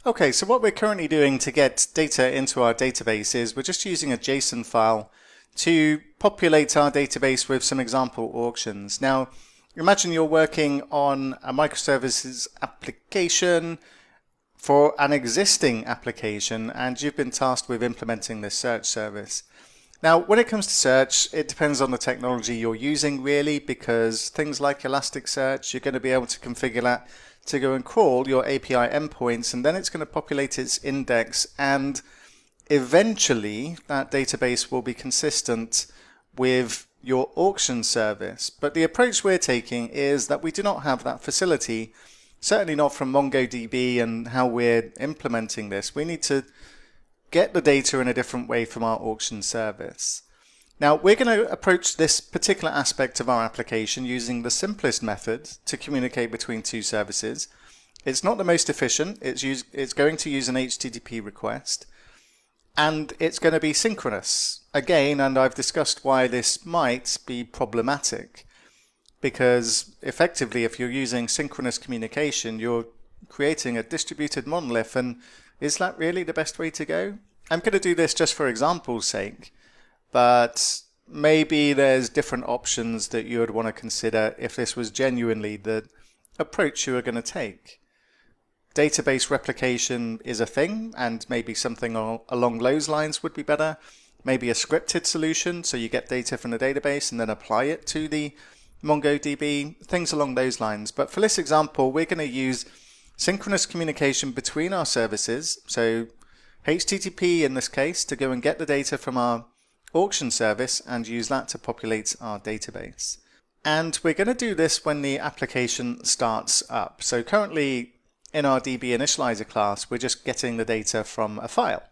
Okay, so what we're currently doing to get data into our database is we're just using a JSON file to populate our database with some example auctions. Now, imagine you're working on a microservices application for an existing application and you've been tasked with implementing this search service. Now, when it comes to search, it depends on the technology you're using really, because things like Elasticsearch, you're going to be able to configure that to go and crawl your API endpoints, and then it's going to populate its index, and eventually that database will be consistent with your auction service. But the approach we're taking is that we do not have that facility, certainly not from MongoDB and how we're implementing this. We need to get the data in a different way from our auction service. Now, we're going to approach this particular aspect of our application using the simplest method to communicate between two services. It's not the most efficient. It's going to use an HTTP request, and it's going to be synchronous. Again, and I've discussed why this might be problematic, because effectively, if you're using synchronous communication, you're creating a distributed monolith, and is that really the best way to go? I'm going to do this just for example's sake, but maybe there's different options that you would want to consider if this was genuinely the approach you were going to take. Database replication is a thing, and maybe something along those lines would be better. Maybe a scripted solution, so you get data from the database and then apply it to the MongoDB, things along those lines. But for this example, we're going to use synchronous communication between our services, so HTTP in this case, to go and get the data from our auction service and use that to populate our database. And we're going to do this when the application starts up. So currently in our DB initializer class, we're just getting the data from a file.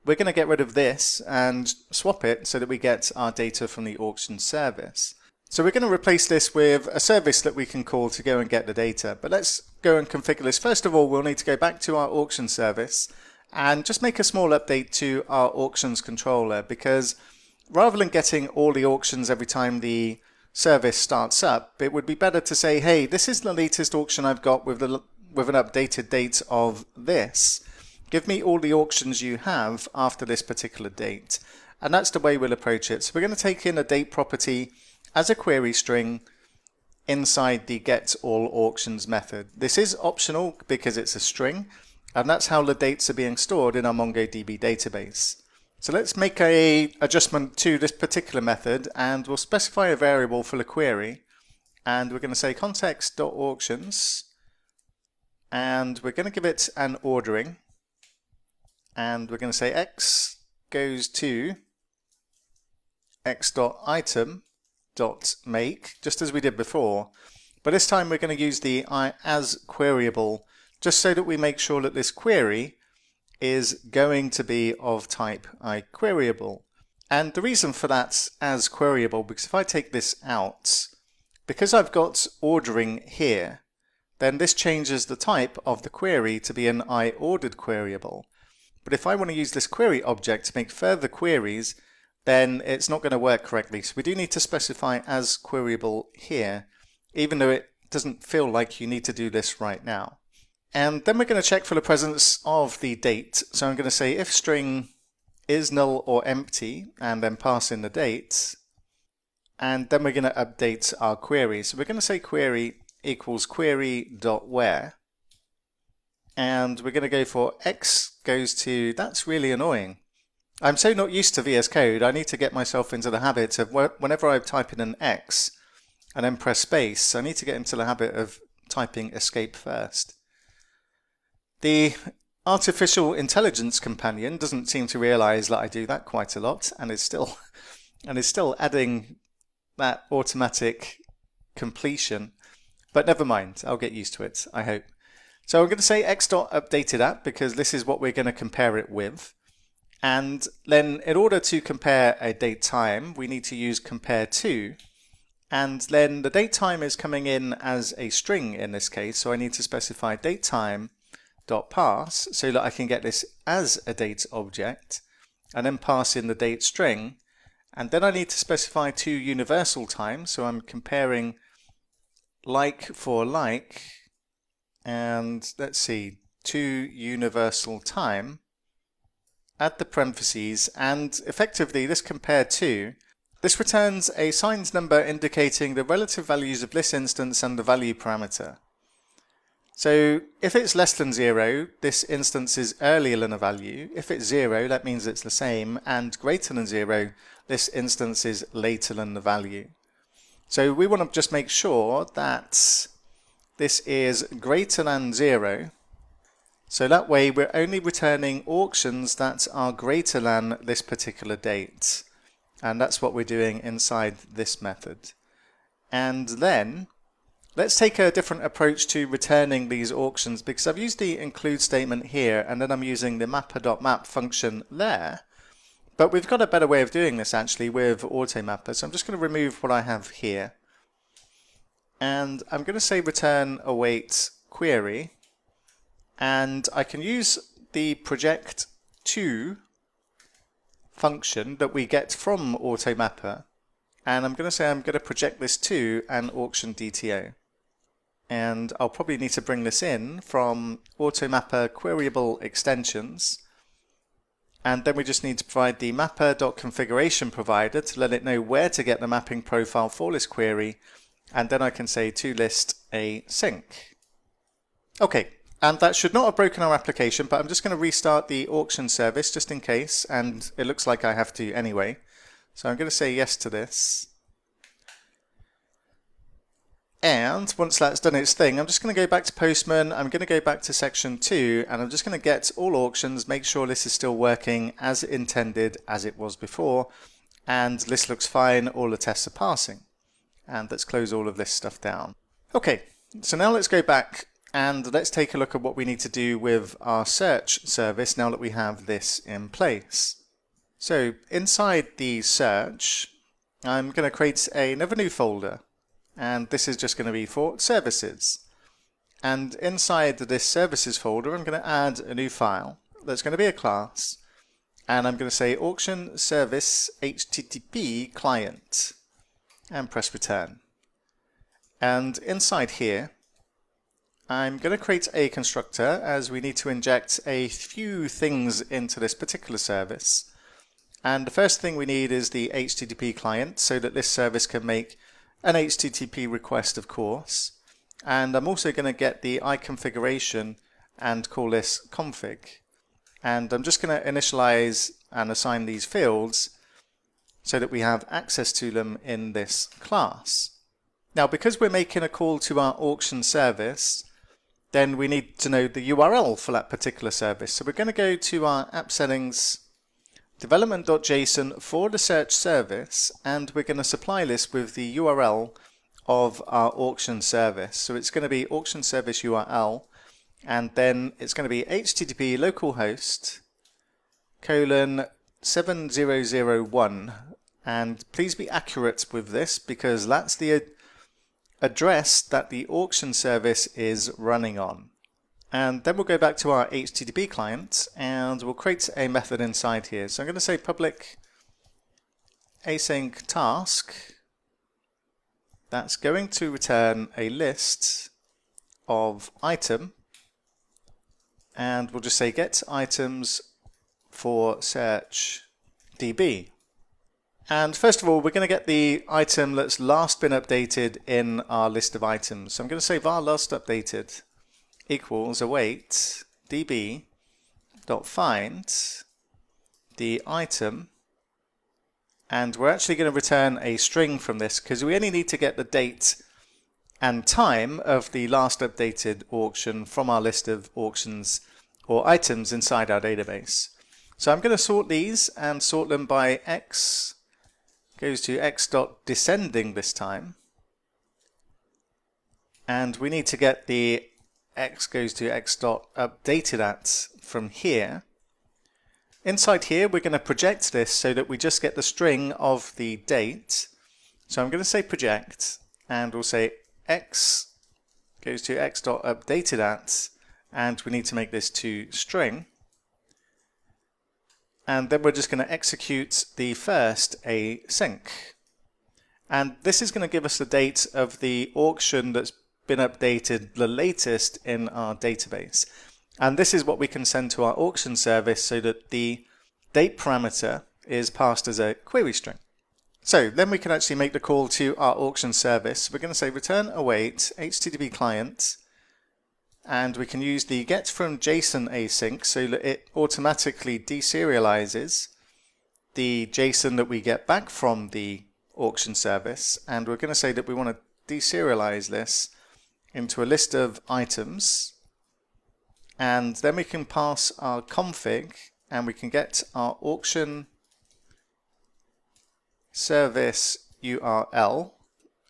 We're going to get rid of this and swap it so that we get our data from the auction service. So we're going to replace this with a service that we can call to go and get the data. But let's go and configure this. First of all, we'll need to go back to our auction service and just make a small update to our auctions controller, because rather than getting all the auctions every time the service starts up, it would be better to say, hey, this is the latest auction I've got with an updated date of this. Give me all the auctions you have after this particular date. And that's the way we'll approach it. So we're going to take in a date property as a query string inside the getAllAuctions method. This is optional because it's a string, and that's how the dates are being stored in our MongoDB database. So let's make an adjustment to this particular method, and we'll specify a variable for the query, and we're going to say context.auctions, and we're going to give it an ordering, and we're going to say x goes to x.item.make, just as we did before, but this time we're going to use the as queryable, just so that we make sure that this query is going to be of type iQueryable. And the reason for that as queryable, because if I take this out, because I've got ordering here, then this changes the type of the query to be an iOrdered queryable. But if I want to use this query object to make further queries, then it's not going to work correctly. So we do need to specify as queryable here, even though it doesn't feel like you need to do this right now. And then we're going to check for the presence of the date. So I'm going to say if string is null or empty, and then pass in the date. And then we're going to update our query. So we're going to say query equals query.where. And we're going to go for x goes to, that's really annoying. I'm so not used to VS Code, I need to get myself into the habit of whenever I type in an x and then press space, I need to get into the habit of typing escape first. The artificial intelligence companion doesn't seem to realize that I do that quite a lot, and is still adding that automatic completion. But never mind, I'll get used to it, I hope. So I'm going to say x.updatedApp because this is what we're going to compare it with. And then in order to compare a date time, we need to use compare_to. And then the date time is coming in as a string in this case, so I need to specify datetime.pass so that I can get this as a date object, and then pass in the date string. And then I need to specify two universal times, so I'm comparing like for like, and let's see, to universal time, add the parentheses, and effectively this compare to. This returns a signed number indicating the relative values of this instance and the value parameter. So if it's less than 0, this instance is earlier than a value. If it's 0, that means it's the same, and greater than 0, this instance is later than the value. So we want to just make sure that this is greater than 0. So that way we're only returning auctions that are greater than this particular date. And that's what we're doing inside this method. And then let's take a different approach to returning these auctions, because I've used the include statement here and then I'm using the mapper.map function there. But we've got a better way of doing this actually with AutoMapper. So I'm just going to remove what I have here. And I'm going to say return await query. And I can use the project to function that we get from AutoMapper. And I'm going to say I'm going to project this to an auction DTO. And I'll probably need to bring this in from AutoMapper queryable extensions. And then we just need to provide the mapper.configuration provider to let it know where to get the mapping profile for this query. And then I can say to list a sync. Okay, and that should not have broken our application, but I'm just going to restart the auction service just in case, and it looks like I have to anyway. So I'm going to say yes to this. And once that's done its thing, I'm just going to go back to Postman, I'm going to go back to section 2, and I'm just going to get all auctions, make sure this is still working as intended as it was before, and this looks fine, all the tests are passing. And let's close all of this stuff down. Okay, so now let's go back and let's take a look at what we need to do with our search service now that we have this in place. So inside the search, I'm going to create another new folder. And this is just going to be for services. And inside this services folder, I'm going to add a new file that's going to be a class. And I'm going to say auction service HTTP client and press return. And inside here, I'm going to create a constructor as we need to inject a few things into this particular service. And the first thing we need is the HTTP client so that this service can make an HTTP request, of course. And I'm also going to get the iConfiguration and call this config. And I'm just going to initialize and assign these fields so that we have access to them in this class. Now, because we're making a call to our auction service, then we need to know the URL for that particular service. So we're going to go to our app settings development.json for the search service, and we're going to supply this with the URL of our auction service. So it's going to be auction service URL, and then it's going to be HTTP localhost :7001, and please be accurate with this because that's the address that the auction service is running on. And then we'll go back to our HTTP client and we'll create a method inside here. So I'm going to say public async task. That's going to return a list of item, and we'll just say get items for search DB. And first of all, we're going to get the item that's last been updated in our list of items. So I'm going to say var last updated equals await db dot find the item, and we're actually going to return a string from this because we only need to get the date and time of the last updated auction from our list of auctions or items inside our database. So I'm going to sort these and sort them by x goes to x dot descending this time, and we need to get the x goes to x dot updated at from here. Inside here we're going to project this so that we just get the string of the date. So I'm going to say project, and we'll say x goes to x dot updated at, and we need to make this to string. And then we're just going to execute the first async. And this is going to give us the date of the auction that's been updated the latest in our database. And this is what we can send to our auction service so that the date parameter is passed as a query string. So then we can actually make the call to our auction service. We're going to say return await HTTP client, and we can use the get from JSON async so that it automatically deserializes the JSON that we get back from the auction service, and we're going to say that we want to deserialize this into a list of items, and then we can pass our config and we can get our auction service URL,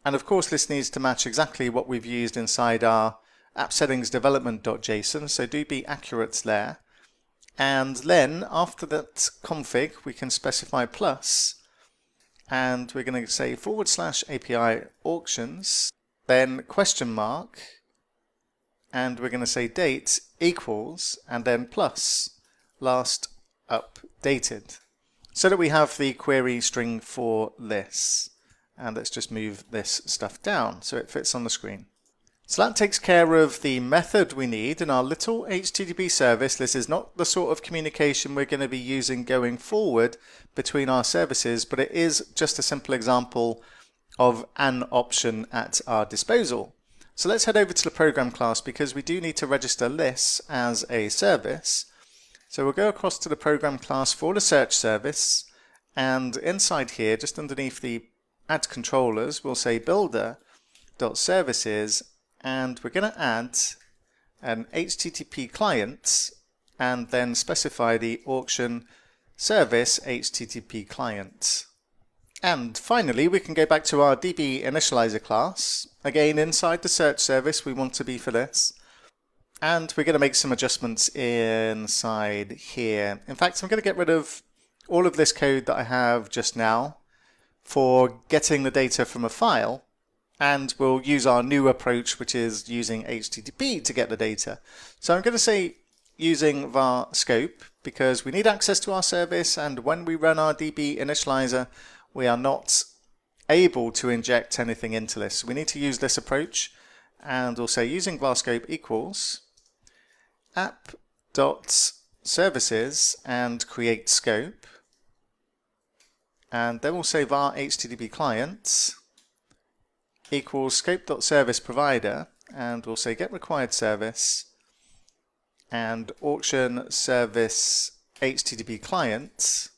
and of course this needs to match exactly what we've used inside our app settings development.json, so do be accurate there. And then after that config we can specify plus, and we're going to say /API auctions, then question mark, and we're going to say date equals, and then plus last updated, so that we have the query string for this. And let's just move this stuff down so it fits on the screen. So that takes care of the method we need in our little HTTP service. This is not the sort of communication we're going to be using going forward between our services, but it is just a simple example of an option at our disposal. So let's head over to the program class, because we do need to register this as a service. So we'll go across to the program class for the search service, and inside here, just underneath the add controllers, we'll say builder.services, and we're going to add an HTTP client and then specify the auction service HTTP client. And finally, we can go back to our DB initializer class. Again, inside the search service, we want to be for this. And we're going to make some adjustments inside here. In fact, I'm going to get rid of all of this code that I have just now for getting the data from a file, and we'll use our new approach, which is using HTTP to get the data. So I'm going to say using var scope, because we need access to our service, and when we run our DB initializer, we are not able to inject anything into this. So we need to use this approach, and we'll say using var scope equals app.services and create scope, and then we'll say var HTTP client equals scope.service provider, and we'll say get required service and auction service HTTP client,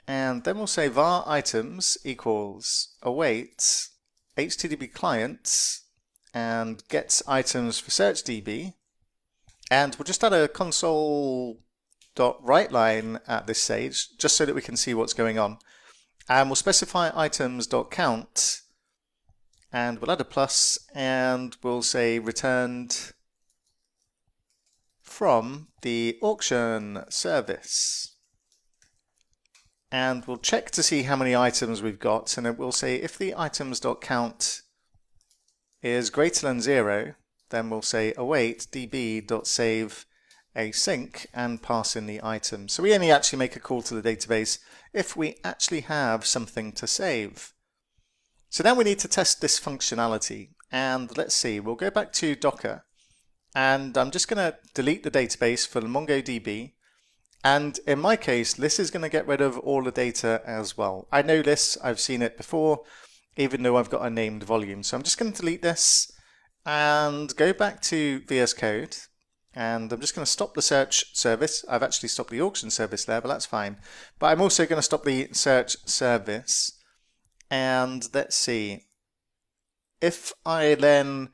and then we'll say var items equals await HTTP client and gets items for search-DB, and we'll just add a console.writeLine at this stage just so that we can see what's going on, and we'll specify items.count, and we'll add a plus, and we'll say returned from the auction service, and we'll check to see how many items we've got, and then we'll say if the items.count is greater than 0, then we'll say await db.save async and pass in the item. So we only actually make a call to the database if we actually have something to save. So now we need to test this functionality, and let's see, we'll go back to Docker, and I'm just going to delete the database for the MongoDB, and in my case this is going to get rid of all the data as well. I know this, I've seen it before, even though I've got a named volume. So I'm just going to delete this and go back to VS Code, and I'm just going to stop the search service. I've actually stopped the auction service there, but that's fine. But I'm also going to stop the search service. And let's see, if I then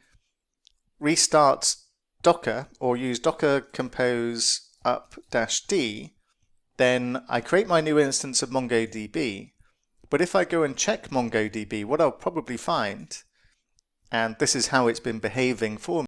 restart Docker or use docker compose up-d, then I create my new instance of MongoDB. But if I go and check MongoDB, what I'll probably find, and this is how it's been behaving for